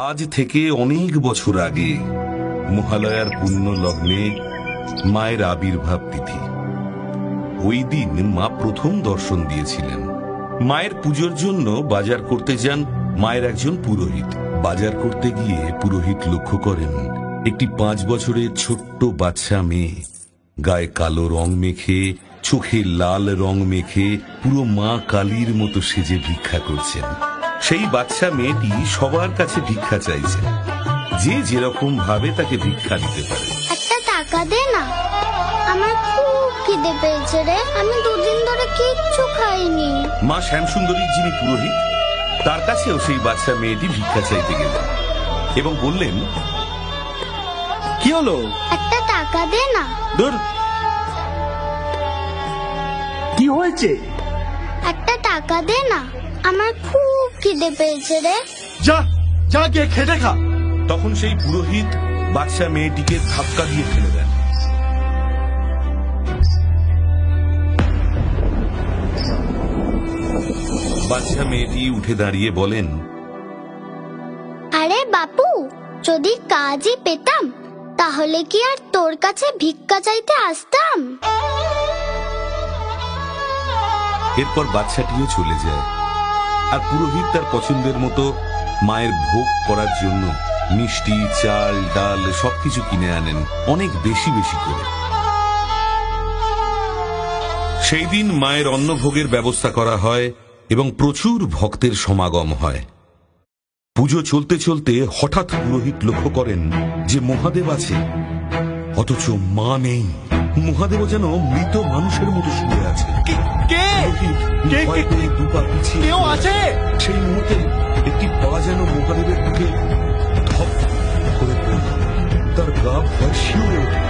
আজ থেকে অনেক বছর আগে মহালয়ার পুণ্য লগ্নে মায়ের আবির্ভাব তিথি। ওই দিন মা প্রথম দর্শন দিয়েছিলেন। মায়ের পুজোর জন্য বাজার করতে যান মায়ের একজন পুরোহিত। বাজার করতে গিয়ে পুরোহিত লক্ষ্য করেন একটি 5 বছরের ছোট্ট বাচ্চা মেয়ে গায়ে কালো রং মেখে, চোখে লাল রং মেখে পুরো মা কালীর মতো সেজে ভিক্ষা করছেন। সেই বাচ্চা মেয়েটি সবার কাছে ভিক্ষা চাইছে, যে যেরকম ভাবে তাকে ভিক্ষা দিতে পারে। একটা টাকা দে না, আমার খুব খিদে পেয়েছে রে, আমি 2 দিন ধরে কিচ্ছু খাইনি। মা শ্যামসুন্দরীর যিনি পুরোহিত, তার কাছেও সেই বাচ্চা মেয়েটি ভিক্ষা চাইতে গেলেন এবং বললেন, কি হলো? একটা টাকা দে না। দূর, কি হয়েছে? একটা টাকা দে না, আমার খুব খিদে পেয়েছে রে। যা যা গিয়ে খেটে খা। তখন সেই পুরোহিত বাচ্চা মেয়েটিকে ধাক্কা দিয়ে ফেলে দেন। বাচ্চা মেয়েটি উঠে দাঁড়িয়ে বলেন, আরে বাপু, যদি কাজই পেতাম তাহলে কি আর তোর কাছে ভিক্ষা চাইতে আসতাম? এরপর বাচ্চাটিও চলে যায়, আর পুরোহিত তার পছন্দের মতো মায়ের ভোগ করার জন্য মিষ্টি, চাল, ডাল সবকিছু কিনে আনেন, অনেক বেশি বেশি করে। সেই দিন মায়ের অন্নভোগের ব্যবস্থা করা হয় এবং প্রচুর ভক্তের সমাগম হয়। পুজো চলতে চলতে হঠাৎ পুরোহিত লক্ষ্য করেন যে মহাদেব আছে, অথচ মা নেই। মহাদেব যেন মৃত মানুষের মতো শুয়ে আছে। দুপা পিছিয়ে কেউ আছে? সেই মুহূর্তে একটি পা যেন মহাদেবের দিকে ধপ করে পড়ল। তার গা ভয় শিউরে ওঠে।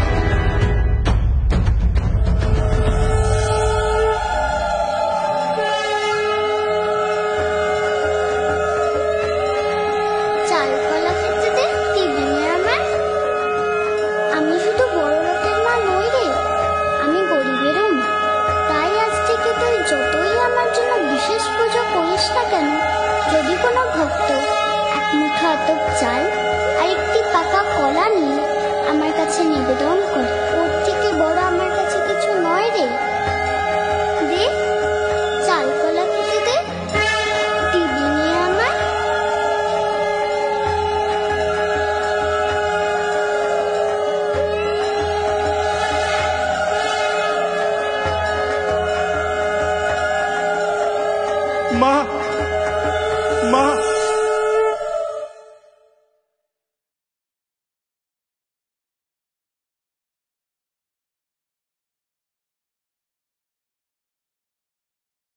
চাল কলা খেতে দে, দিবি না আমার? আমি শুধু বড় লোকের মা নই রে, আমি গরিবেরও মা। তাই আজ থেকে তুই যতই আমার জন্য বিশেষ পুজো করিস না কেন, যদি কোনো ভক্ত 1 মুঠো আতপ চাল আর একটি পাকা কলা নিয়ে আমার কাছে নিবেদন করে, ওর থেকে বড় আমার কাছে কিছু নয় রে।